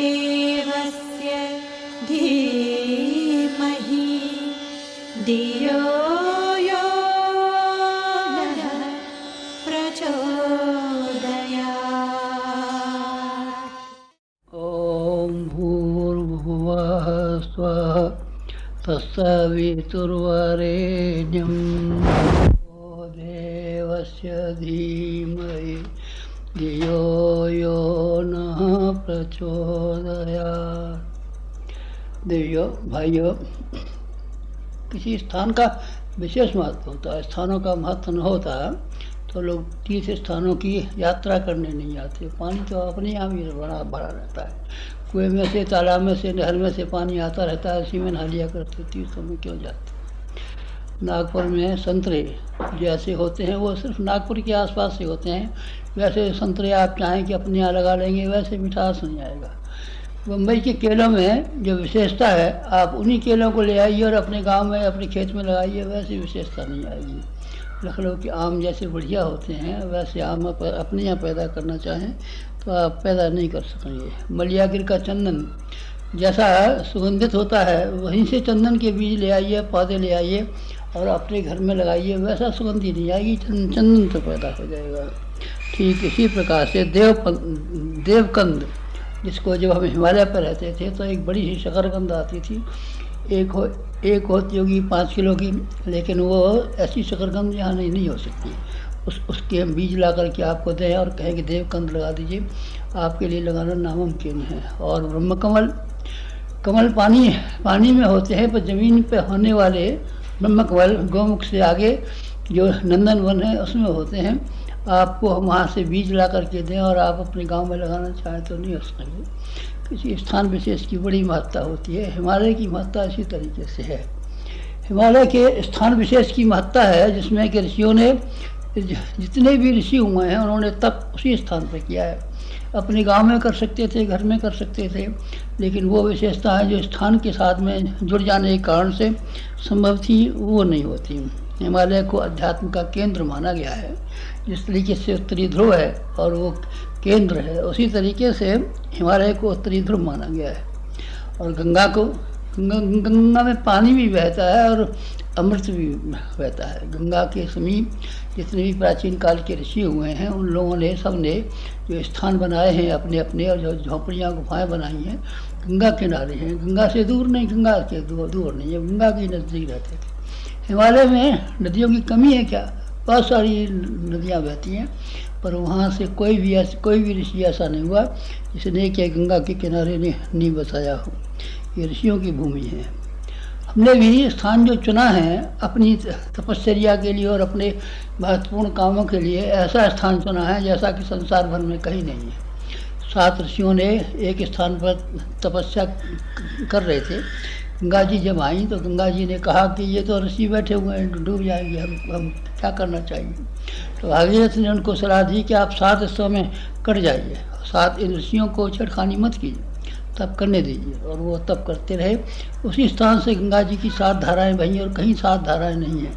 देवस्य धीमहि धियो यो नः प्रचोदयात्। ॐ भूर्भुवः स्वः तत्सवितुर्वरेण्यं भर्गो देवस्य धीमहि धियो यो नः प्रचोदयात्। देवियों भाइयों, किसी स्थान का विशेष महत्व होता है। स्थानों का महत्व न होता तो लोग तीर्थ स्थानों की यात्रा करने नहीं आते। पानी तो अपने यहाँ भी बड़ा भरा रहता है। कुएं में से, तालाब में से, नहर में से पानी आता रहता है, उसी में नहा लिया करते। तीर्थों में क्यों जाते? नागपुर में संतरे जैसे होते हैं वो सिर्फ नागपुर के आसपास से होते हैं। वैसे संतरे आप चाहें कि अपने यहाँ लगा लेंगे, वैसे मिठास नहीं आएगा। मुंबई के केलों में जो विशेषता है, आप उन्हीं केलों को ले आइए और अपने गांव में, अपने खेत में लगाइए, वैसी विशेषता नहीं आएगी। लखनऊ के आम जैसे बढ़िया होते हैं, वैसे आम आप अपने यहाँ पैदा करना चाहें तो आप पैदा नहीं कर सकेंगे। मलियागिर का चंदन जैसा सुगंधित होता है, वहीं से चंदन के बीज ले आइए, पौधे ले आइए और अपने घर में लगाइए, वैसा सुगंधी नहीं आएगी, चंदन तो पैदा हो जाएगा। ठीक इसी प्रकार से देवकंद, जिसको जब हम हिमालय पर रहते थे तो एक बड़ी सी शकरकंद आती थी, एक होती होगी 5 किलो की, लेकिन वो ऐसी शकरकंद यहाँ नहीं हो सकती। उसके बीज ला करके आपको दें और कहें कि देवकंद लगा दीजिए, आपके लिए लगाना नामुमकिन है। और ब्रह्मकमल, कमल पानी में होते हैं, पर ज़मीन पे होने वाले ब्रह्मकमल गौमुख से आगे जो नंदन वन है उसमें होते हैं। आपको वहाँ से बीज ला करके दें और आप अपने गांव में लगाना चाहें तो नहीं हो सकेंगे। किसी स्थान विशेष की बड़ी महत्ता होती है। हिमालय की महत्ता इसी तरीके से है। हिमालय के स्थान विशेष की महत्ता है, जिसमें कि ऋषियों ने, जितने भी ऋषि हुए हैं उन्होंने तप उसी स्थान पर किया है। अपने गांव में कर सकते थे, घर में कर सकते थे, लेकिन वो विशेषता है जो स्थान के साथ में जुड़ जाने के कारण से संभव थी, वो नहीं होती। हिमालय को अध्यात्म का केंद्र माना गया है। जिस तरीके से उत्तरी ध्रुव है और वो केंद्र है, उसी तरीके से हिमालय को उत्तरी ध्रुव माना गया है। और गंगा में पानी भी बहता है और अमृत भी बहता है। गंगा के समीप जितने भी प्राचीन काल के ऋषि हुए हैं, उन लोगों ने, सब ने जो स्थान बनाए हैं अपने अपने, और जो झोंपड़ियाँ गुफाएँ बनाई हैं, गंगा किनारे हैं। गंगा से दूर नहीं, गंगा के दूर नहीं है, गंगा के नज़दीक रहते थे। हिमालय में नदियों की कमी है क्या? बहुत सारी नदियाँ बहती हैं, पर वहाँ से कोई भी ऋषि ऐसा नहीं हुआ जिसने कि गंगा के किनारे ने नहीं बसाया हो। ये ऋषियों की भूमि है। हमने भी स्थान जो चुना है अपनी तपश्चर्या के लिए और अपने महत्वपूर्ण कामों के लिए, ऐसा स्थान चुना है जैसा कि संसार भर में कहीं नहीं है। 7 ऋषियों ने एक स्थान पर तपस्या कर रहे थे। गंगा जी जब आई तो गंगा जी ने कहा कि ये तो ऋषि बैठे हुए हैं, डूब जाएंगे, हम क्या करना चाहिए? तो भागीरथ ने उनको सलाह दी कि आप 7 हिस्सों में कट जाइए, 7 इन ऋषियों को छेड़खानी मत कीजिए, तप करने दीजिए। और वो तप करते रहे। उसी स्थान से गंगा जी की 7 धाराएं बहीं, और कहीं 7 धाराएं नहीं हैं।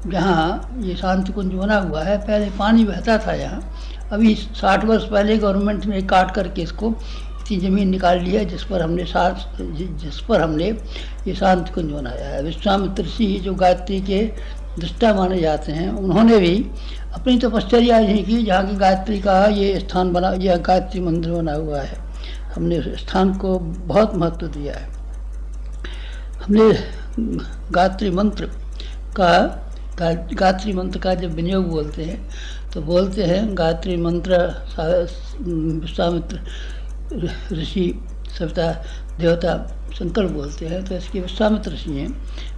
जहाँ ये शांति कुंज बना हुआ है, पहले पानी बहता था यहाँ, अभी 60 वर्ष पहले गवर्नमेंट ने काट करके इसको इतनी ज़मीन निकाल ली है जिस पर हमने ये शांति कुंज बनाया है। विश्वामित्र ऋषि जो गायत्री के दृष्टा माने जाते हैं, उन्होंने भी अपनी तपश्चर्या यही की जहाँ की गायत्री का ये स्थान बना, यह गायत्री मंदिर बना हुआ है। हमने उस स्थान को बहुत महत्व दिया है। हमने गायत्री मंत्र का जब विनियोग बोलते हैं तो बोलते हैं गायत्री मंत्र विश्वामित्र ऋषि, सविता देवता शंकर बोलते हैं, तो इसके विश्वामित्र ऋषि हैं।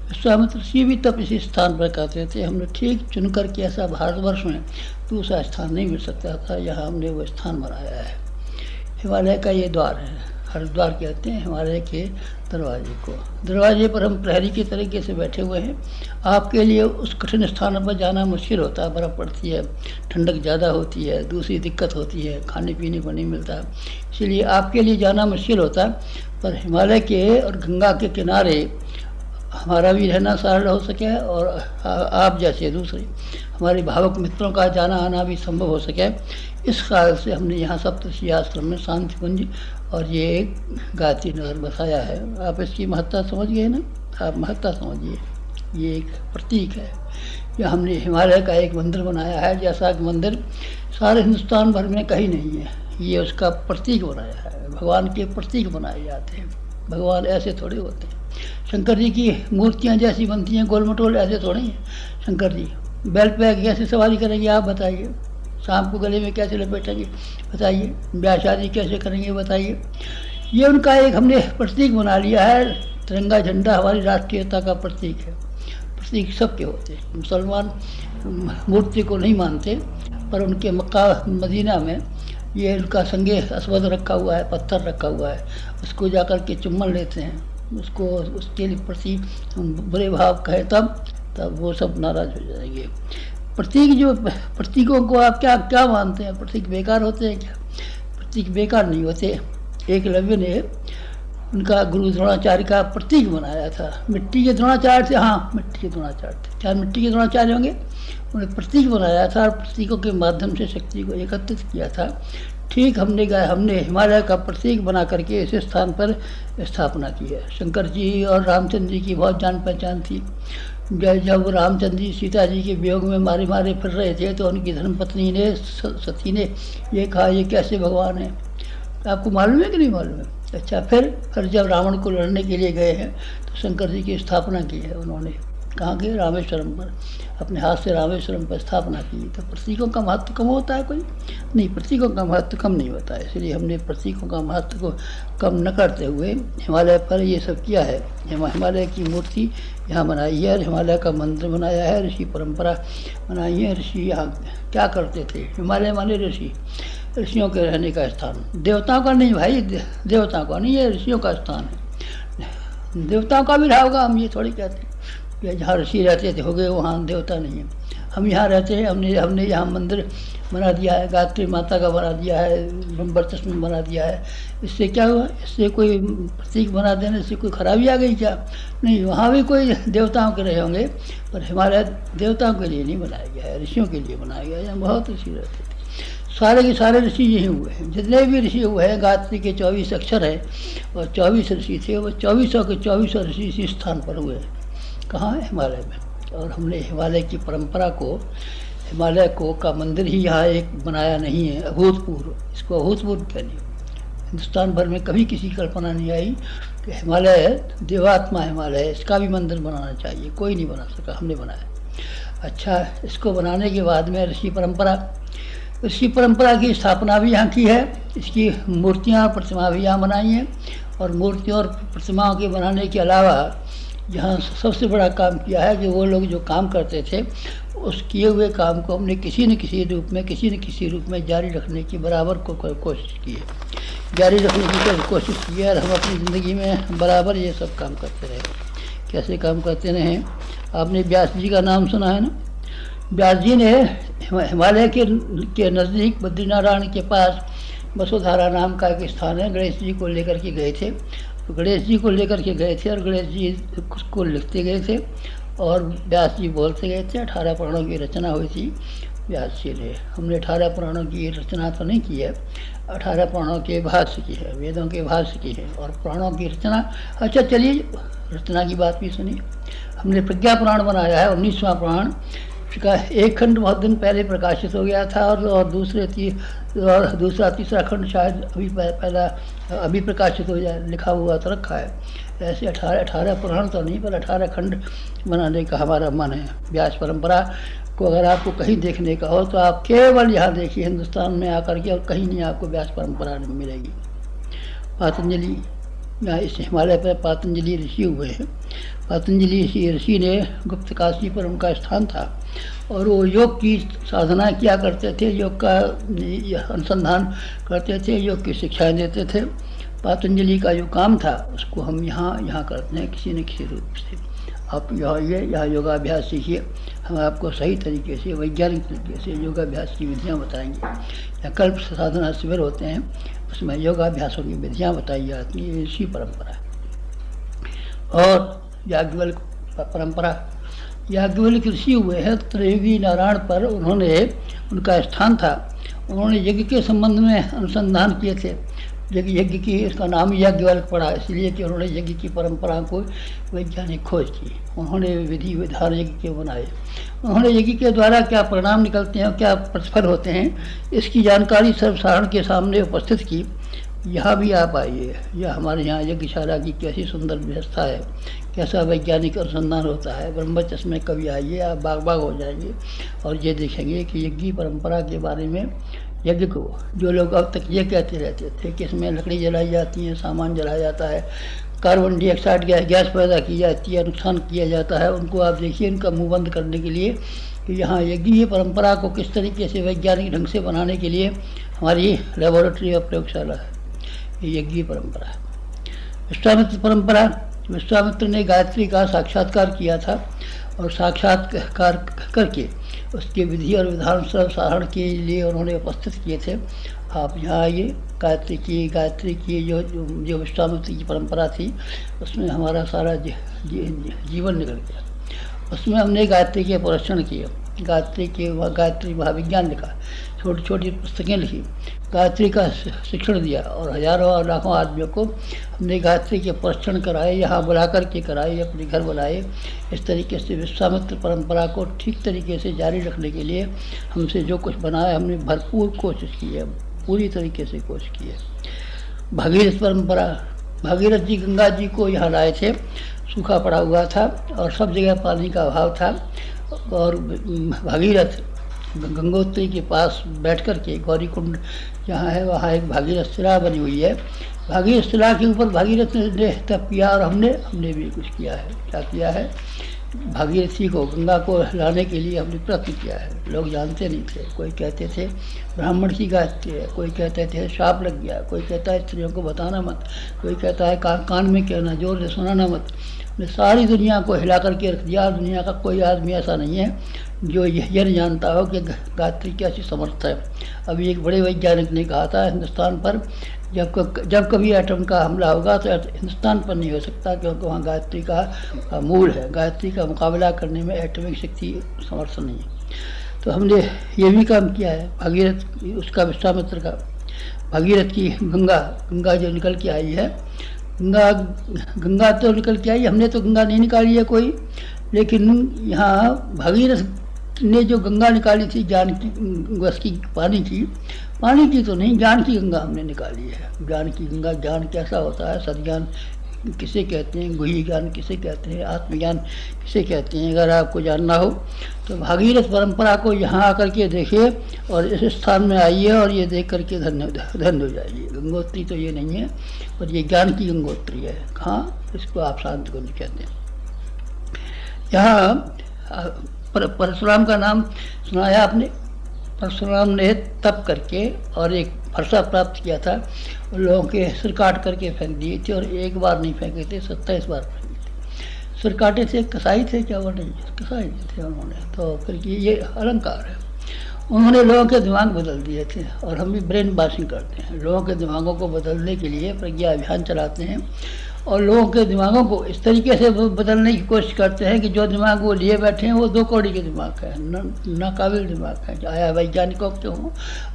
विश्वामित्र ऋषि भी तब इसी स्थान पर कहते थे। हमने ठीक चुन करके, ऐसा भारतवर्ष में दूसरा स्थान नहीं मिल सकता था, यहाँ हमने वो स्थान बनाया है। हिमालय का ये द्वार है, हरिद्वार कहते हैं हिमालय के दरवाजे को। दरवाजे पर हम प्रहरी की तरीके से बैठे हुए हैं। आपके लिए उस कठिन स्थान पर जाना मुश्किल होता है, बर्फ़ पड़ती है, ठंडक ज़्यादा होती है, दूसरी दिक्कत होती है, खाने पीने को नहीं मिलता, इसलिए आपके लिए जाना मुश्किल होता है। पर हिमालय के और गंगा के किनारे हमारा भी रहना सरल हो सके और आप जैसे दूसरे हमारे भावुक मित्रों का जाना आना भी संभव हो सके, इस ख्याल से हमने यहाँ सप्तऋषि आश्रम में शांति कुंज और ये एक गायत्री नगर बसाया है। आप इसकी महत्ता समझ गए ना? आप महत्ता समझिए, ये एक प्रतीक है। यह हमने हिमालय का एक मंदिर बनाया है, जैसा कि मंदिर सारे हिंदुस्तान भर में कहीं नहीं है। ये उसका प्रतीक बनाया है। भगवान के प्रतीक बनाए जाते हैं। भगवान ऐसे थोड़े होते हैं। शंकर जी की मूर्तियाँ जैसी बनती हैं गोल मटोल, ऐसे थोड़े हैं। शंकर जी बैल पे कैसे सवारी करेंगे आप बताइए? सांप को गले में कैसे लपेटेंगे बताइए? ब्याह शादी कैसे करेंगे बताइए? ये उनका एक हमने प्रतीक बना लिया है। तिरंगा झंडा हमारी राष्ट्रीयता का प्रतीक है। प्रतीक सबके होते हैं। मुसलमान मूर्ति को नहीं मानते, पर उनके मक्का मदीना में ये उनका संगे अस्वद रखा हुआ है, पत्थर रखा हुआ है, उसको जाकर के चुम्बन लेते हैं, उसको उसके प्रति बुरे भाव कहे तब वो सब नाराज हो जाएंगे। प्रतीक जो प्रतीकों को आप क्या क्या मानते हैं? प्रतीक बेकार होते हैं क्या? प्रतीक बेकार नहीं होते। एकलव्य ने उनका गुरु द्रोणाचार्य का प्रतीक बनाया था। मिट्टी के द्रोणाचार्य थे, हाँ मिट्टी के द्रोणाचार्य थे। क्या मिट्टी के द्रोणाचार्य होंगे? उन्हें प्रतीक बनाया था और प्रतीकों के माध्यम से शक्ति को एकत्रित किया था। ठीक हमने हिमालय का प्रतीक बना करके इस स्थान पर स्थापना की है। शंकर जी और रामचंद्र जी की बहुत जान पहचान थी। जब रामचंद्र जी सीता जी के वियोग में मारे मारे फिर रहे थे तो उनकी धर्मपत्नी ने सती ने ये कहा, ये कैसे भगवान है? आपको मालूम है कि नहीं मालूम है? अच्छा, फिर जब रावण को लड़ने के लिए गए हैं तो शंकर जी की स्थापना की है उन्होंने। कहाँ के? रामेश्वरम पर, अपने हाथ से रामेश्वरम पर स्थापना की। तो प्रतीकों का महत्व कम होता है कोई? नहीं, प्रतीकों का महत्व कम नहीं होता है। इसलिए हमने प्रतीकों का महत्व को कम न करते हुए हिमालय पर ये सब किया है। हिमालय की मूर्ति यहाँ बनाई है, हिमालय का मंदिर बनाया है, ऋषि परंपरा बनाई है। ऋषि यहाँ क्या करते थे? हिमालय माने ऋषि, ऋषियों के रहने का स्थान। देवताओं का नहीं भाई, देवताओं का नहीं, ये ऋषियों का स्थान है। देवताओं का भी रहा होगा, हम ये थोड़ी कहते हैं कि जहाँ ऋषि रहते थे हो गए वहाँ देवता नहीं है। हम यहाँ रहते हैं, हमने यहाँ मंदिर बना दिया है, गायत्री माता का बना दिया है, वर्चस्व में बना दिया है। इससे क्या हुआ? इससे कोई प्रतीक बना देने से कोई खराबी आ गई क्या? नहीं, वहाँ भी कोई देवताओं के रहे होंगे, पर हिमालय देवताओं के लिए नहीं बनाया गया है, ऋषियों के लिए बनाया गया है। यहाँ बहुत ऋषि रहते थे। सारे के सारे ऋषि यही हुए हैं। जितने भी ऋषि हुए हैं, गायत्री के 24 अक्षर हैं और 24 ऋषि थे, वो 2400 के 2400 ऋषि इसी स्थान पर हुए हैं। कहाँ है? हिमालय में। और हमने हिमालय की परंपरा को, हिमालय को का मंदिर ही यहाँ एक बनाया नहीं है, अभूतपूर्व। इसको अभूतपूर्व कहिए। हिंदुस्तान भर में कभी किसी कल्पना नहीं आई कि हिमालय देवात्मा हिमालय है, इसका भी मंदिर बनाना चाहिए। कोई नहीं बना सका, हमने बनाया। अच्छा, इसको बनाने के बाद में ऋषि परंपरा की स्थापना भी यहाँ की है। इसकी मूर्तियाँ प्रतिमा भी यहाँ बनाई हैं। और मूर्तियों और प्रतिमाओं के बनाने के अलावा यहाँ सबसे बड़ा काम किया है कि वो लोग जो काम करते थे उस किए हुए काम को हमने किसी न किसी रूप में जारी रखने की बराबर कोशिश की है, जारी रखने की कोशिश की है। और हम अपनी ज़िंदगी में बराबर ये सब काम करते रहे। कैसे काम करते रहे? आपने व्यास जी का नाम सुना है ना? व्यास जी ने हिमालय के नज़दीक बद्रीनारायण के पास वसुधारा नाम का एक स्थान है, गणेश जी को लेकर के गए थे। तो गणेश जी को लेकर के गए थे और गणेश जी को लिखते गए थे और व्यास जी बोलते गए थे। 18 पुराणों की रचना हुई थी व्यास जी ने। हमने 18 पुराणों की रचना तो नहीं की है, 18 पुराणों के भाष्य की है, वेदों के भाष्य की है और पुराणों की रचना। अच्छा चलिए, रचना की बात भी सुनिए। हमने प्रज्ञा पुराण बनाया है, 19वां पुराण का एक खंड बहुत दिन पहले प्रकाशित हो गया था और दूसरा तीसरा खंड शायद अभी प्रकाशित हो जाए, लिखा हुआ तो रखा है। ऐसे 18 पुराण तो नहीं, पर 18 खंड बनाने का हमारा मन है। व्यास परंपरा को अगर आपको कहीं देखने का हो तो आप केवल यहाँ देखिए हिंदुस्तान में आकर के, और कहीं नहीं आपको व्यास परंपरा मिलेगी। पातंजलि, यहाँ इस हिमालय पर पातंजलि ऋषि हुए हैं। पातंजलि ऋषि ने गुप्त काशी पर उनका स्थान था और वो योग की साधना किया करते थे, योग का अनुसंधान करते थे, योग की शिक्षाएं देते थे। पातंजलि का जो काम था उसको हम यहाँ करते हैं किसी न किसी रूप से। आप यहाँ योगाभ्यास सीखिए, हम आपको सही तरीके से, वैज्ञानिक तरीके से योगाभ्यास की विधियाँ बताएंगे। या कल्प साधना शिविर होते हैं, उसमें योगाभ्यासों की विधियाँ बताई जाती हैं। इसी परंपरा है। और याज्ञवल्क परंपरा। याज्ञवल्क ऋषि हुए हैं त्रियुगी नारायण पर, उन्होंने उनका स्थान था। उन्होंने यज्ञ के संबंध में अनुसंधान किए थे। यज्ञ की, इसका नाम याज्ञवल्क पड़ा इसलिए कि उन्होंने यज्ञ की परंपरा को वैज्ञानिक खोज की। उन्होंने विधि विधान यज्ञ के बनाए। उन्होंने यज्ञ के द्वारा क्या परिणाम निकलते हैं, क्या प्रतिफल होते हैं, इसकी जानकारी सर्वसाधारण के सामने उपस्थित की। यहाँ भी आप आइए, यह हमारे यहाँ यज्ञशाला की कैसी सुंदर व्यवस्था है, कैसा वैज्ञानिक अनुसंधान होता है। ब्रह्मचर्य में कभी आइए, आप बाग बाग हो जाएंगे और ये देखेंगे कि यज्ञ परंपरा के बारे में, यज्ञ को जो लोग अब तक ये कहते रहते थे कि इसमें लकड़ी जलाई जाती है, सामान जलाया जाता है, कार्बन डाइऑक्साइड गैस पैदा की जाती है, नुकसान किया जाता है, उनको आप देखिए उनका मुँह बंद करने के लिए कि यहाँ यज्ञ परंपरा को किस तरीके से वैज्ञानिक ढंग से बनाने के लिए हमारी लेबोरेटरी और प्रयोगशाला है। ये यज्ञ परंपरा है। विश्वामित्र परंपरा, विश्वामित्र ने गायत्री का साक्षात्कार किया था और साक्षात्कार करके उसके विधि और विधान सर्वसाधारण के लिए उन्होंने उपस्थित किए थे। आप यहाँ आइए, गायत्री की जो विश्वामित्र की परंपरा थी उसमें हमारा सारा जीवन निकल गया। उसमें हमने गायत्री के परीक्षण किए, गायत्री महाविज्ञान लिखा, छोटी छोटी पुस्तकें लिखी, गायत्री का शिक्षण दिया और हजारों और लाखों आदमियों को हमने गायत्री के परीक्षण कराए, यहाँ बुला कर के कराए, अपने घर बुलाए। इस तरीके से विश्वामित्र परंपरा को ठीक तरीके से जारी रखने के लिए हमसे जो कुछ बनाया हमने भरपूर कोशिश की है, पूरी तरीके से कोशिश की है। भागीरथ परंपरा, भागीरथ जी गंगा जी को यहाँ लाए थे, सूखा पड़ा हुआ था और सब जगह पानी का अभाव था और भागीरथ गंगोत्री के पास बैठ कर के, गौरी कुंड जहाँ है वहाँ एक भागीरथ शिला बनी हुई है। भागीरथ शिला के ऊपर भागीरथ ने तप किया और हमने भी कुछ किया है। क्या किया है? भागीरथी को, गंगा को लाने के लिए हमने प्रयत्न किया है। लोग जानते नहीं थे, कोई कहते थे ब्राह्मण की गायत्री है, कोई कहते थे श्राप लग गया, कोई कहता है स्त्रियों को बताना मत, कोई कहता है कान में कहना, जोर से सुनाना मत। हमने सारी दुनिया को हिला करके रख दिया। दुनिया का कोई आदमी ऐसा नहीं है जो यह नहीं जानता हो कि गायत्री कैसी समर्थ है। अभी एक बड़े वैज्ञानिक ने कहा था हिंदुस्तान पर जब कभी एटम का हमला होगा तो हिंदुस्तान पर नहीं हो सकता, क्योंकि वहाँ गायत्री का मूल है। गायत्री का मुकाबला करने में एटॉमिक शक्ति समर्थ नहीं है। तो हमने ये भी काम किया है। भागीरथ, उसका विश्वामित्र का, भागीरथ की गंगा जो निकल के आई है, गंगा तो निकल के आई, हमने तो गंगा नहीं निकाली है कोई, लेकिन यहाँ भागीरथ ने जो गंगा निकाली थी, ज्ञान की, बस की पानी की तो नहीं, ज्ञान की गंगा हमने निकाली है। ज्ञान की गंगा, ज्ञान कैसा होता है, सद्ज्ञान किसे कहते हैं, गुह्य ज्ञान किसे कहते हैं, आत्मज्ञान किसे कहते हैं, अगर आपको जानना हो तो भागीरथ परंपरा को यहाँ आकर के देखिए और इस स्थान में आइए और ये देख करके धन्य हो जाइए। गंगोत्री तो ये नहीं है, और ये ज्ञान की गंगोत्री है। कहाँ? इसको आप शांत कुंज कहते हैं। यहाँ परशुराम का नाम सुनाया आपने। परशुराम ने तप करके और एक फरसा प्राप्त किया था, लोगों के सिर काट करके फेंक दिए थे, और एक बार नहीं फेंके थे, 27 बार फेंके थे। सिर काटे थे, कसाई थे क्या? वो नहीं, कसाई थे उन्होंने। तो फिर ये अलंकार है। उन्होंने लोगों के दिमाग बदल दिए थे, और हम भी ब्रेन वॉशिंग करते हैं। लोगों के दिमागों को बदलने के लिए प्रज्ञा अभियान चलाते हैं और लोगों के दिमागों को इस तरीके से बदलने की कोशिश करते हैं कि जो दिमाग वो लिए बैठे हैं वो 2 कौड़ी के दिमाग है, नाकाबिल दिमाग है। आया वैज्ञानिकों के हों,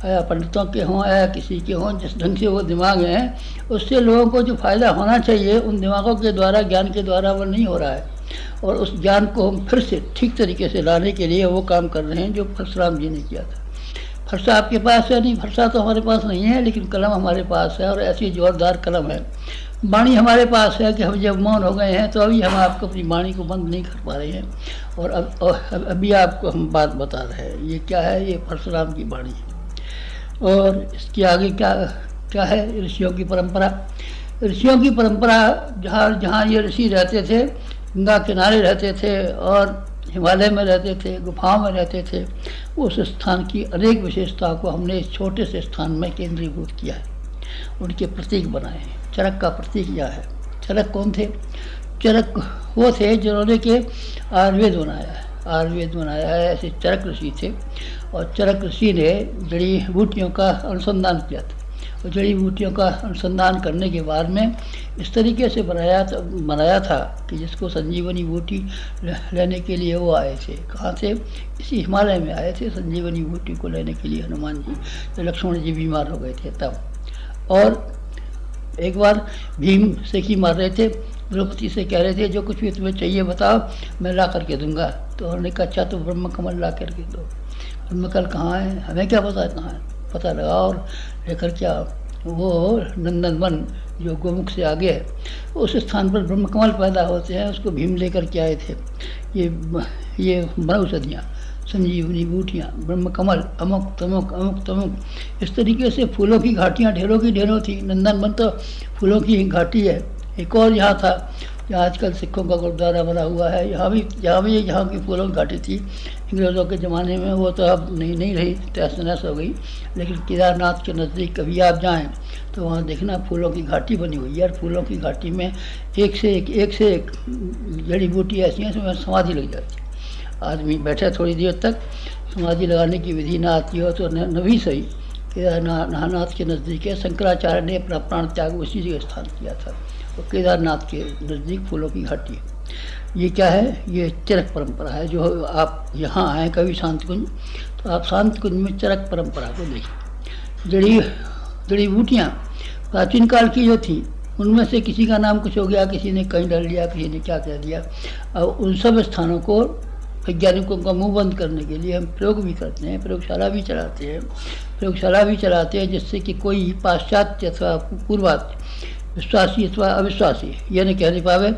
आया पंडितों के हों, आया किसी के हों, जिस ढंग से वो दिमाग हैं, उससे लोगों को जो फ़ायदा होना चाहिए उन दिमागों के द्वारा, ज्ञान के द्वारा, वो नहीं हो रहा है। और उस ज्ञान को हम फिर से ठीक तरीके से लाने के लिए वो काम कर रहे हैं जो परशुराम जी ने किया था। फरसा आपके पास है? नहीं, फरसा तो हमारे पास नहीं है, लेकिन कलम हमारे पास है, और ऐसी जोरदार कलम है। वाणी हमारे पास है कि हम जब मौन हो गए हैं तो अभी हम आपको अपनी वाणी को बंद नहीं कर पा रहे हैं, और अभी आपको हम बात बता रहे हैं। ये क्या है? ये परशुराम की वाणी है। और इसके आगे क्या है? ऋषियों की परंपरा। ऋषियों की परंपरा, जहाँ ये ऋषि रहते थे, गंगा किनारे रहते थे और हिमालय में रहते थे, गुफाओं में रहते थे, उस स्थान की अनेक विशेषताओं को हमने इस छोटे से स्थान में केंद्रीभूत किया है। उनके प्रतीक बनाए हैं। चरक का प्रतीक यह है। चरक कौन थे? चरक वो थे जिन्होंने के आयुर्वेद बनाया है। ऐसे चरक ऋषि थे, और चरक ऋषि ने जड़ी बूटियों का अनुसंधान किया था। और जड़ी बूटियों का अनुसंधान करने के बाद में इस तरीके से बनाया था कि जिसको संजीवनी बूटी लेने के लिए वो आए थे। कहाँ से? इसी हिमालय में आए थे संजीवनी बूटी को लेने के लिए हनुमान जी, तो लक्ष्मण जी बीमार हो गए थे तब। और एक बार भीम से ही मार रहे थे, द्रौपदी से कह रहे थे जो कुछ भी तुम्हें चाहिए बताओ, मैं ला करके दूंगा। तो उन्होंने कहा अच्छा तो ब्रह्म कमल ला करके दो। ब्रह्म कमल कहाँ है? हमें क्या पता है कहाँ है, पता लगा और लेकर क्या वो नंदनवन जो गोमुख से आगे है उस स्थान पर ब्रह्म कमल पैदा होते हैं, उसको भीम लेकर के आए थे। ये मनौषधियाँ, संजीवनी बूटियाँ, ब्रह्म कमल, अमुक तमुक अमुक तमुक, इस तरीके से फूलों की घाटियाँ ढेरों की ढेरों थी। नंदनवन तो फूलों की घाटी है। एक और यहाँ था जहाँ आजकल सिखों का गुरुद्वारा बना हुआ है, यहाँ भी यहाँ की फूलों की घाटी थी अंग्रेज़ों के ज़माने में। वो तो अब नहीं रही, तहस नहस हो गई। लेकिन केदारनाथ के नज़दीक कभी आप जाएं तो वहाँ देखना फूलों की घाटी बनी हुई है। और फूलों की घाटी में एक से एक जड़ी बूटी ऐसी हैं उसमें समाधि लग जाती है। आदमी बैठे थोड़ी देर तक, समाधि लगाने की विधि ना आती हो तो न भी सही। केदारनाथ के नज़दीक है, शंकराचार्य ने अपना प्राण त्याग उसी जगह स्थान किया था। तो केदारनाथ के नज़दीक फूलों की घाटी है। ये क्या है? ये चरक परंपरा है। जो आप यहाँ आए कभी शांत कुंज, तो आप शांत कुंज में चरक परंपरा को देखिए। जड़ी बूटियाँ प्राचीन काल की जो थी उनमें से किसी का नाम कुछ हो गया, किसी ने कहीं डाल दिया, किसी ने क्या कह दिया। अब उन सब स्थानों को वैज्ञानिकों का मुंह बंद करने के लिए हम प्रयोग भी करते हैं, प्रयोगशाला भी चलाते हैं जिससे कि कोई पाश्चात्य अथवा पूर्वात्य, विश्वासी अथवा अविश्वासी ये नहीं कहने पावे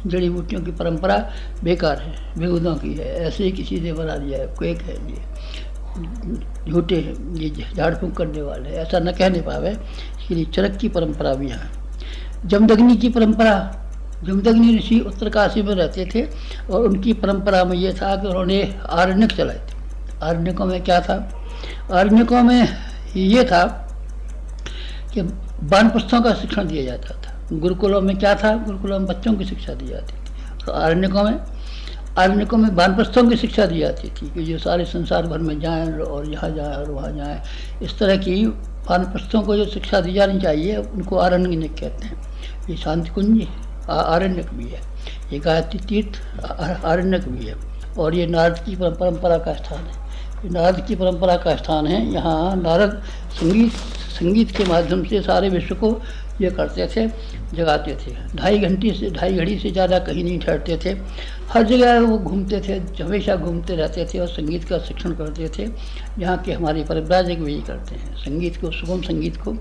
जड़ी बूटियों की परंपरा बेकार है, बेहूदों की है, ऐसे ही किसी ने बना दिया है, क्वेक है, ये झूठे हैं, ये झाड़ फूँक करने वाले, ऐसा न कहने पावे। इसलिए चरक की परंपरा भी है। जमदग्नि की परंपरा, जमदग्नि ऋषि उत्तरकाशी में रहते थे और उनकी परंपरा में ये था कि उन्होंने आरण्यक चलाए थे। आरण्यकों में क्या था? आरण्यकों में ये था कि वानप्रस्थों का शिक्षण दिया जाता था। गुरुकुलों में क्या था? गुरुकुलों में बच्चों की शिक्षा दी जाती थी। तो आरण्यकों में वानप्रस्थों की शिक्षा दी जाती थी कि जो सारे संसार भर में जाएं और यहाँ जाएं और वहाँ जाएं। इस तरह की वानप्रस्थों को जो शिक्षा दी जानी चाहिए उनको आरण्यक कहते हैं। ये शांति कुंज आरण्यक भी है, ये गायत्री तीर्थ आरण्यक भी है। और ये नारद की परंपरा का स्थान है। ये नारद की परंपरा का स्थान है। यहाँ नारद संगीत के माध्यम से सारे विश्व को ये करते थे, जगाते थे। ढाई घड़ी से ज़्यादा कहीं नहीं ठहरते थे, हर जगह वो घूमते थे, हमेशा घूमते रहते थे और संगीत का शिक्षण करते थे। यहाँ के हमारे परिव्राजक भी करते हैं। संगीत को, सुगम संगीत को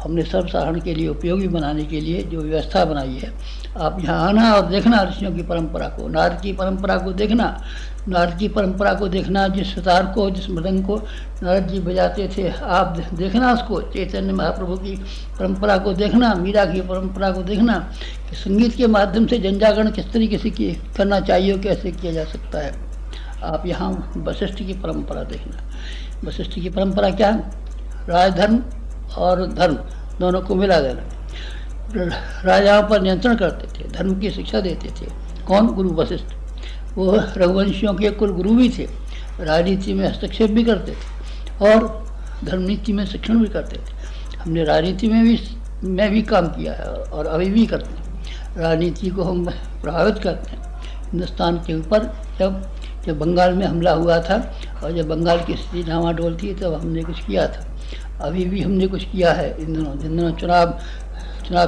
हमने सर्वसाधारण के लिए उपयोगी बनाने के लिए जो व्यवस्था बनाई है, आप यहाँ आना और देखना ऋषियों की परंपरा को, नारद की परंपरा को देखना। नारद की परंपरा को देखना, जिस सितार को, जिस मृदंग को नारद जी बजाते थे, आप देखना उसको। चैतन्य महाप्रभु की परंपरा को देखना, मीरा की परंपरा को देखना कि संगीत के माध्यम से जनजागरण किस तरीके से करना चाहिए, कैसे किया जा सकता है। आप यहाँ वशिष्ठ की परंपरा देखना। वशिष्ठ की परंपरा क्या? राजधर्म और धर्म दोनों को मिला देना। राजाओं पर नियंत्रण करते थे, धर्म की शिक्षा देते थे। कौन? गुरु वशिष्ठ। वो रघुवंशियों के कुल गुरु भी थे, राजनीति में हस्तक्षेप भी करते थे और धर्मनीति में शिक्षण भी करते थे। हमने राजनीति में भी काम किया है और अभी भी करते हैं। राजनीति को हम प्रभावित करते हैं। हिंदुस्तान के ऊपर जब बंगाल में हमला हुआ था और जब बंगाल की स्थिति डामाडोल थी तब हमने कुछ किया था। अभी भी हमने कुछ किया है। इन दिनों चुनाव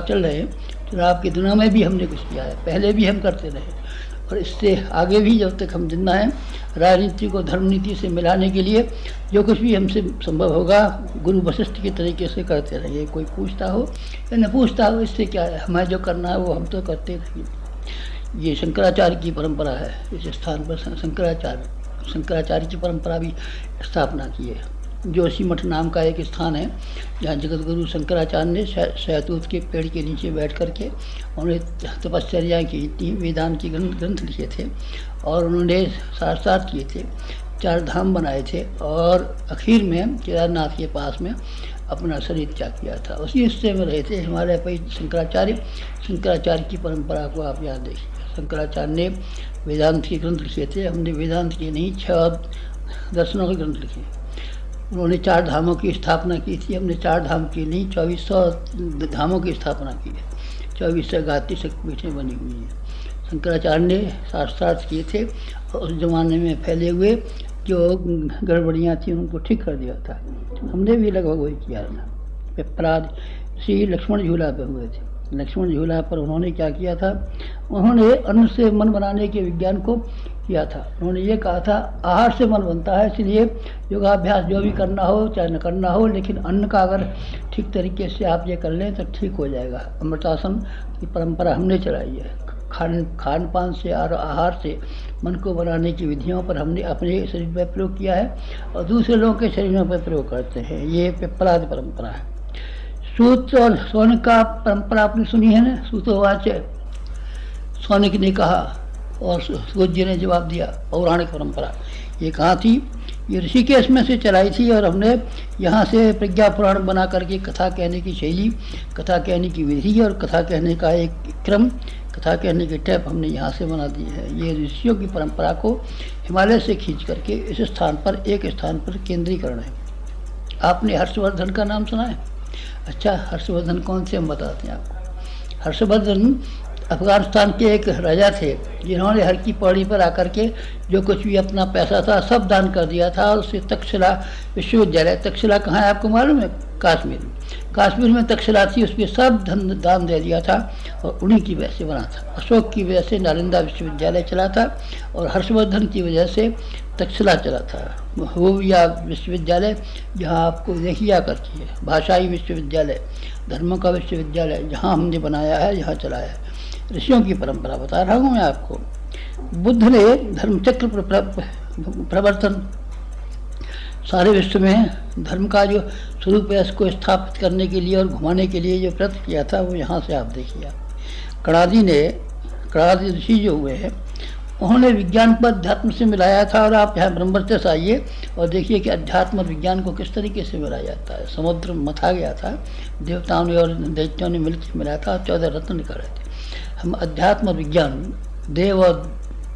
चल रहे हैं, चुनाव के दिनों में भी हमने कुछ किया है, पहले भी हम करते रहे और इससे आगे भी जब तक हम जिंदा हैं राजनीति को धर्म नीति से मिलाने के लिए जो कुछ भी हमसे संभव होगा गुरु वशिष्ठ के तरीके से करते रहिए। कोई पूछता हो या न पूछता हो, इससे क्या है, हमें जो करना है वो हम तो करते रहेंगे। ये शंकराचार्य की परंपरा है। इस स्थान पर शंकराचार्य की परंपरा भी स्थापना की है। जोशी मठ नाम का एक स्थान है जहाँ जगत गुरु शंकराचार्य ने शहतूत के पेड़ के नीचे बैठ करके उन्होंने तपश्चर्या की थी, वेदांत की ग्रंथ लिखे थे और उन्होंने शास्त्रार्थ किए थे, 4 धाम बनाए थे और आखिर में केदारनाथ के पास में अपना शरीर त्याग किया था। उसी हिस्से में रहे थे हमारे भाई शंकराचार्य की परंपरा को आप याद देखिए। शंकराचार्य ने वेदांत के ग्रंथ लिखे थे। हमने वेदांत के नहीं 6 दर्शनों के ग्रंथ लिखे। उन्होंने 4 धामों की स्थापना की थी। हमने 4 धाम की नहीं 2400 धामों की स्थापना की है। 24 से 31 शक्तिपीठें बनी हुई हैं। शंकराचार्य ने शास्त्रार्थ किए थे और उस जमाने में फैले हुए जो गड़बड़ियाँ थी उनको ठीक कर दिया था। हमने भी लगभग वही किया था। पिपराद श्री लक्ष्मण झूला पे हुए थे। लक्ष्मण झूला पर उन्होंने क्या किया था, उन्होंने अन्न से मन बनाने के विज्ञान को किया था। उन्होंने ये कहा था आहार से मन बनता है, इसलिए योगाभ्यास जो भी करना हो चाहे न करना हो, लेकिन अन्न का अगर ठीक तरीके से आप ये कर लें तो ठीक हो जाएगा। अमृतासन की परंपरा हमने चलाई है। खान पान से और आहार से मन को बनाने की विधियों पर हमने अपने शरीर पर प्रयोग किया है और दूसरे लोगों के शरीरों पर प्रयोग करते हैं। ये पिपलाद परंपरा है। सूत और सौनक का परंपरा आपने सुनी है ना। सूतोवाच, सौनक ने कहा और सूत जी ने जवाब दिया। पौराणिक परंपरा ये कहाँ थी, ये ऋषिकेश में से चलाई थी और हमने यहाँ से प्रज्ञा पुराण बना करके कथा कहने की शैली, कथा कहने की विधि और कथा कहने का एक क्रम, कथा कहने के टैप हमने यहाँ से बना दी है। ये ऋषियों की परंपरा को हिमालय से खींच करके इस स्थान पर, एक स्थान पर केंद्रीकरण है। आपने हर्षवर्धन का नाम सुना है? अच्छा, हर्षवर्धन कौन से, हम बताते हैं आपको। हर्षवर्धन अफगानिस्तान के एक राजा थे जिन्होंने हर की पौड़ी पर आकर के जो कुछ भी अपना पैसा था सब दान कर दिया था और उससे तक्षशिला विश्वविद्यालय, तक्षशिला कहाँ है आपको मालूम है? कश्मीर में तक्षशिला थी, उसके सब धन दान दे दिया था और उन्हीं की वजह से बना था। अशोक की वजह से नालंदा विश्वविद्यालय चला था और हर्षवर्धन की वजह से तक्षशिला चला था। वो या विश्वविद्यालय जहाँ आपको देखिया करती है, भाषाई विश्वविद्यालय, धर्मों का विश्वविद्यालय जहाँ हमने बनाया है, यहाँ चलाया है। ऋषियों की परंपरा बता रहा हूँ मैं आपको। बुद्ध ने धर्मचक्र प्रवर्तन, सारे विश्व में धर्म का जो स्वरूप है इसको स्थापित करने के लिए और घुमाने के लिए जो प्रयत्न किया था वो यहाँ से आप देखिए। कणादी ऋषि जो हुए हैं उन्होंने विज्ञान को अध्यात्म से मिलाया था और आप यहाँ ब्रह्मवर्चस्व से आइए और देखिए कि अध्यात्म और विज्ञान को किस तरीके से मिलाया जाता है। समुद्र मथा गया था, देवताओं ने और दैत्यों ने मिलकर मिलाया था, 14 रत्न निकाले थे। हम अध्यात्म और विज्ञान, देव और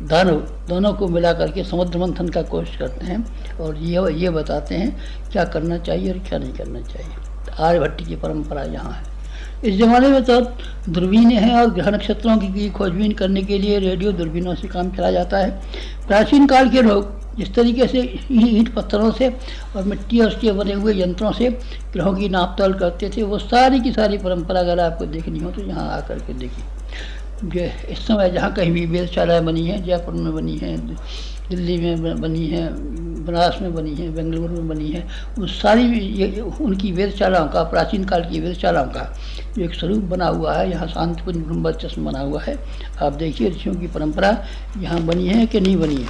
दानव दोनों को मिला करके समुद्र मंथन का कोशिश करते हैं और ये बताते हैं क्या करना चाहिए और क्या नहीं करना चाहिए। आर्यभट्ट की परंपरा यहाँ है। इस ज़माने में तो दूरबीनें हैं और ग्रह नक्षत्रों की खोजबीन करने के लिए रेडियो दूरबीनों से काम चला जाता है। प्राचीन काल के लोग जिस तरीके से ईंट पत्थरों से और मिट्टी और उसके बने हुए यंत्रों से ग्रहों की नाप तोल करते थे, वो सारी की सारी परंपरा अगर आपको देखनी हो तो यहाँ आकर के देखिए। जो इस समय जहाँ कहीं भी वेधशालाएँ बनी हैं, जयपुर में बनी हैं, दिल्ली में बनी है, बनारस में बनी है, बेंगलुरु में बनी है, उन सारी ये उनकी वेधशालाओं का, प्राचीन काल की वेधशालाओं का जो एक स्वरूप बना हुआ है, यहाँ शांतिपुंज ब्रह्मवर्चस्व बना हुआ है। आप देखिए ऋषियों की परंपरा यहाँ बनी है कि नहीं बनी है।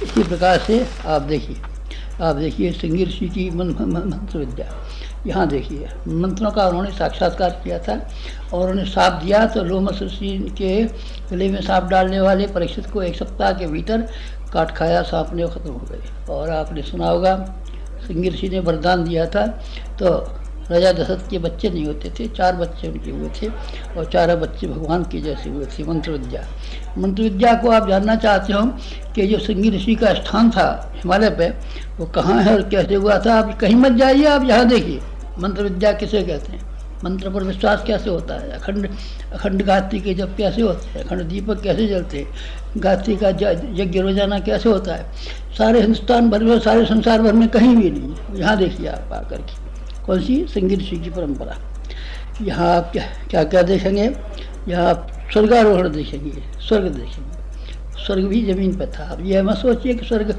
इसी प्रकार से आप देखिए सिंगी ऋषि की मंत्र विद्या, यहाँ देखिए मंत्रों का उन्होंने साक्षात्कार किया था और उन्हें साप दिया तो लोमस ऋषि के गले में सांप डालने वाले परीक्षित को 1 सप्ताह के भीतर काट खाया, सांप ने खत्म हो गए। और आपने सुना होगा सिंगी ऋषि ने वरदान दिया था तो राजा दशरथ के बच्चे नहीं होते थे, 4 बच्चे उनके हुए थे और 4 बच्चे भगवान के जैसे हुए थे। मंत्र विद्या को आप जानना चाहते हो कि जो सिंगी ऋषि का स्थान था हिमालय पे वो कहाँ है और कैसे हुआ था, आप कहीं मत जाइए, आप यहाँ देखिए। मंत्र विद्या किसे कहते हैं, मंत्र पर विश्वास कैसे होता है, अखंड गायत्री के जप कैसे होते हैं, अखंड दीपक कैसे जलते हैं, गायत्री का यज्ञ रोजाना कैसे होता है, सारे हिंदुस्तान भर में, सारे संसार भर में कहीं भी नहीं है। यहाँ देखिए आप आकर के कौन सी सिंगी ऋषि की परंपरा। यहाँ आप क्या देखेंगे, यहाँ आप स्वर्गारोहण देखेंगे, स्वर्ग देखेंगे। स्वर्ग भी जमीन पर था। अब यह मत सोचिए कि स्वर्ग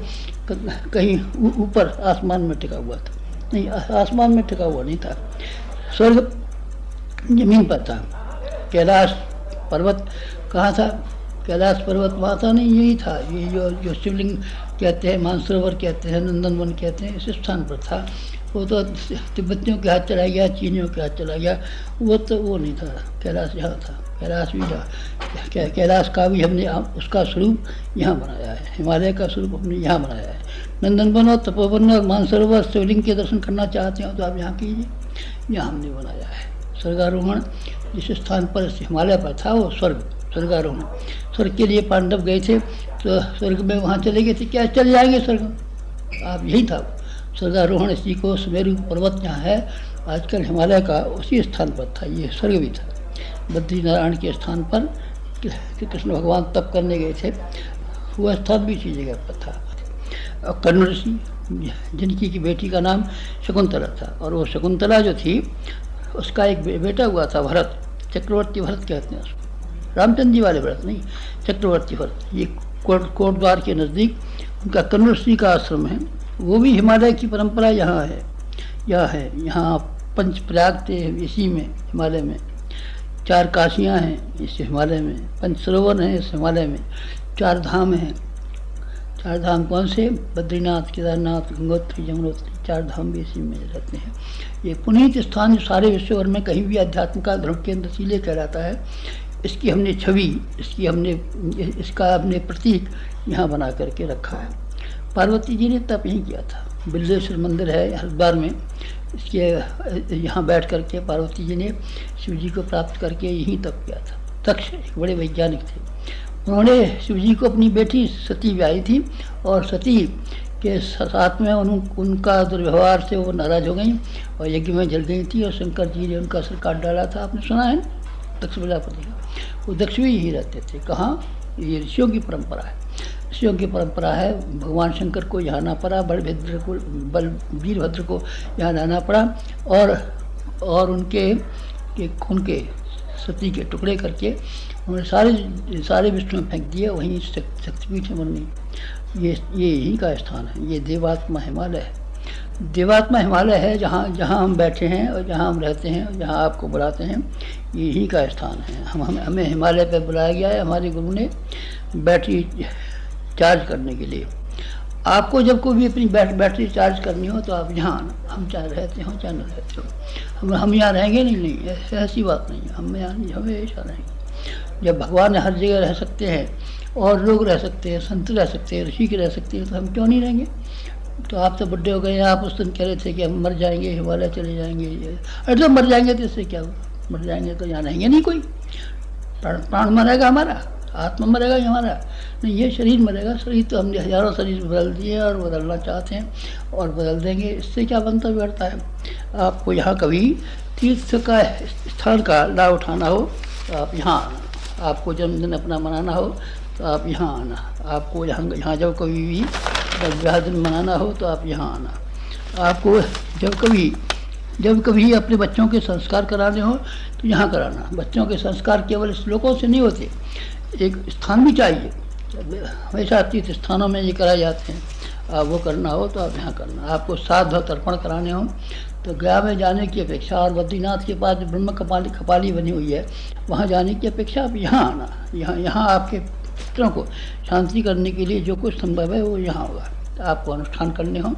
कहीं ऊपर आसमान में टिका हुआ था, नहीं, आसमान में टिका हुआ नहीं था, स्वर्ग जमीन पर था। कैलाश पर्वत कहाँ था, कैलाश पर्वत वहाँ था नहीं, यही था। ये जो शिवलिंग कहते हैं, मानसरोवर कहते हैं, नंदनवन कहते हैं, इस स्थान पर था। वो तो तिब्बतियों के हाथ चला गया, चीनियों के हाथ चला गया, वो नहीं था। कैलाश यहाँ था, कैलाश भी था। कैलाश का भी हमने उसका स्वरूप यहाँ बनाया है, हिमालय का स्वरूप हमने यहाँ बनाया है। नंदनवन और तपोवन और मानसरोवर शिवलिंग के दर्शन करना चाहते हो तो आप यहाँ कीजिए, यहाँ हमने बनाया है। स्वर्गारोहण जिस स्थान पर हिमालय पर था वो स्वर्गारोहण। स्वर्ग के लिए पांडव गए थे तो स्वर्ग में वहाँ चले गए थे, क्या चले जाएंगे स्वर्ग, आप यही था स्वर्गारोहण। इसी को सुमेरु पर्वत यहाँ है आजकल हिमालय का, उसी स्थान पर था, ये स्वर्ग भी था। बद्रीनारायण के स्थान पर कि कृष्ण भगवान तप करने गए थे, वह स्थान भी इसी जगह पर था। और कर्ण ऋषि जिनकी की बेटी का नाम शकुंतला था, और वो शकुंतला जो थी उसका एक बेटा हुआ था भरत, चक्रवर्ती भरत कहते हैं उसको, रामचंद्र जी वाले भरत नहीं, चक्रवर्ती भरत। ये कोटद्वार के नज़दीक उनका कर्ण ऋषि का आश्रम है। वो भी हिमालय की परंपरा यहाँ है, यहाँ पंच प्रयाग थे इसी में, हिमालय में 4 काशियाँ हैं इस हिमालय में, 5 सरोवर हैं इस हिमालय में, 4 धाम हैं। 4 धाम कौन से? बद्रीनाथ, केदारनाथ, गंगोत्री, यमुनोत्री, 4 धाम भी इसी में रहते हैं। ये पुनीत स्थान जो सारे विश्व भर में कहीं भी अध्यात्म का धर्म केंद्र इसीलिए कहलाता है, इसकी हमने छवि, इसका हमने प्रतीक यहाँ बना करके रखा है। पार्वती जी ने तप यहीं किया था, बिल्वेश्वर मंदिर है हरिद्वार में, इसके यहाँ बैठ करके पार्वती जी ने शिव जी को प्राप्त करके यहीं तप किया था। तक्ष एक बड़े वैज्ञानिक थे, उन्होंने शिव जी को अपनी बेटी सती ब्याही थी, और सती के साथ में उनका दुर्व्यवहार से वो नाराज हो गई और यज्ञ में जल गई थी, और शंकर जी ने उनका सिर काट डाला था। आपने सुना है दक्ष प्रजापति का? वो दक्ष भी यही रहते थे। कहाँ? ये ऋषियों की परंपरा है, ऋषियों की परंपरा है। भगवान शंकर को यहाँ आना पड़ा, वीरभद्र को यहाँ आना पड़ा, और उनके खून के सती के टुकड़े करके उन्होंने सारे विष्णु में फेंक दिए, वहीं शक्तिपीठ में बन गई। ये यही का स्थान है, ये देवात्मा हिमालय है। देवात्मा हिमालय है जहाँ हम बैठे हैं और जहाँ हम रहते हैं और जहाँ आपको बुलाते हैं, यही का स्थान है। हमें हिमालय पर बुलाया गया है हमारे गुरु ने बैटरी चार्ज करने के लिए। आपको जब कोई भी अपनी बैटरी चार्ज करनी हो तो आप यहाँ आना, हम चाहे रहते हो चाहे न रहते हो, हम यहाँ रहेंगे नहीं, ऐसी बात नहीं है, हम यहाँ हमेशा रहेंगे। जब भगवान हर जगह रह सकते हैं और लोग रह सकते हैं, संत रह सकते हैं, ऋषि के रह सकते हैं, तो हम क्यों नहीं रहेंगे? तो आप तो बुढ़े हो गए, आप उस दिन कह रहे थे कि हम मर जाएंगे, हिमालय चले जाएंगे। अरे तो मर जाएंगे तो इससे क्या हुआ? मर जाएंगे तो यहाँ रहेंगे नहीं कोई, प्राण मरेगा हमारा, आत्मा मरेगा हमारा नहीं, ये शरीर मरेगा। शरीर तो हमने हजारों शरीर बदल दिए और बदलना चाहते हैं और बदल देंगे, इससे क्या बनता बिगड़ता है? आपको यहाँ कभी तीर्थ का स्थान का लाभ उठाना हो तो आप यहाँ आना, आपको जन्मदिन अपना मनाना हो तो आप यहाँ आना, आपको यहाँ जब कभी भी विवाह दिन मनाना हो तो आप यहाँ आना, आपको जब कभी अपने बच्चों के संस्कार कराने हो तो यहाँ कराना। बच्चों के संस्कार केवल श्लोकों से नहीं होते, एक स्थान भी चाहिए। हमेशा तीर्थ स्थानों में ये कराए जाते हैं, आप वो करना हो तो आप यहाँ करना। आपको श्राद्ध तर्पण कराने हो तो गया में जाने की अपेक्षा, और बद्रीनाथ के पास जो ब्रह्म कपाली बनी हुई है वहाँ जाने की अपेक्षा आप यहाँ आना। यहाँ आपके पितरों को शांति करने के लिए जो कुछ संभव है वो यहाँ होगा। आपको अनुष्ठान करने हो,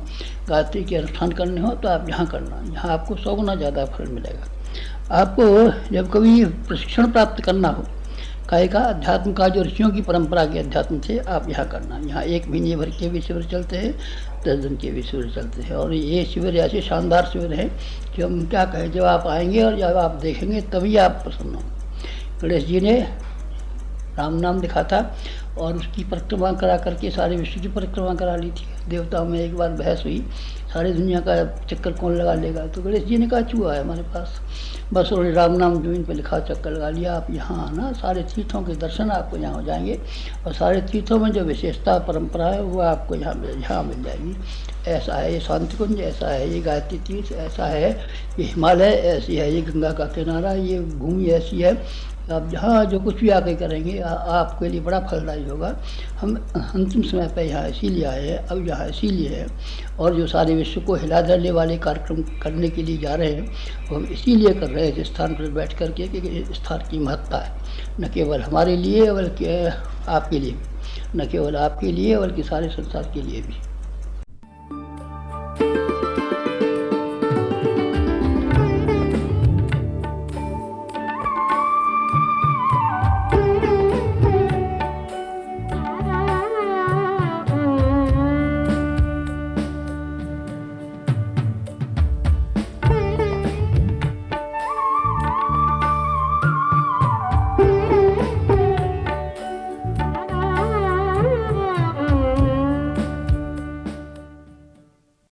गायत्री के अनुष्ठान करने हो तो आप यहाँ करना, यहाँ आपको 100 गुना ज़्यादा फल मिलेगा। आपको जब कभी प्रशिक्षण प्राप्त करना हो काय का, अध्यात्म का, जो ऋषियों की परंपरा के अध्यात्म थे, आप यहाँ करना। यहाँ 1 महीने भर के भी शिविर चलते हैं, 10 दिन के भी शिविर चलते हैं, और ये शिविर ऐसे शानदार शिविर हैं कि हम क्या कहें, जब आप आएंगे और जब आप देखेंगे तभी आप प्रसन्न होंगे। गणेश जी ने राम नाम लिखा था और उसकी परिक्रमा करा करके सारे विश्व की परिक्रमा करा ली थी। देवताओं में एक बार बहस हुई, सारी दुनिया का चक्कर कौन लगा लेगा, तो गणेश जी ने कहा चूहा है हमारे पास, बस उन्होंने राम नाम जमीन पर लिखा, चक्कर लगा लिया। आप यहाँ आना, सारे तीर्थों के दर्शन आपको यहाँ हो जाएंगे, और सारे तीर्थों में जो विशेषता परंपरा है वो आपको यहाँ मिल जाएगी। ऐसा है ये शांति कुंज, ऐसा है ये गायत्री तीर्थ, ऐसा है ये हिमालय, ऐसी है ये गंगा का किनारा, ये भूमि ऐसी है। आप जहाँ जो कुछ भी आके करेंगे आपके लिए बड़ा फलदायी होगा। हम अंतिम समय पर यहाँ इसीलिए आए हैं, अब यहाँ इसीलिए है, और जो सारे विश्व को हिला देने वाले कार्यक्रम करने के लिए जा रहे हैं वो हम इसीलिए कर रहे हैं इस स्थान पर बैठ कर के, कि इस स्थान की महत्ता है, न केवल हमारे लिए बल्कि आपके लिए, न केवल आपके लिए बल्कि सारे संसार के लिए भी।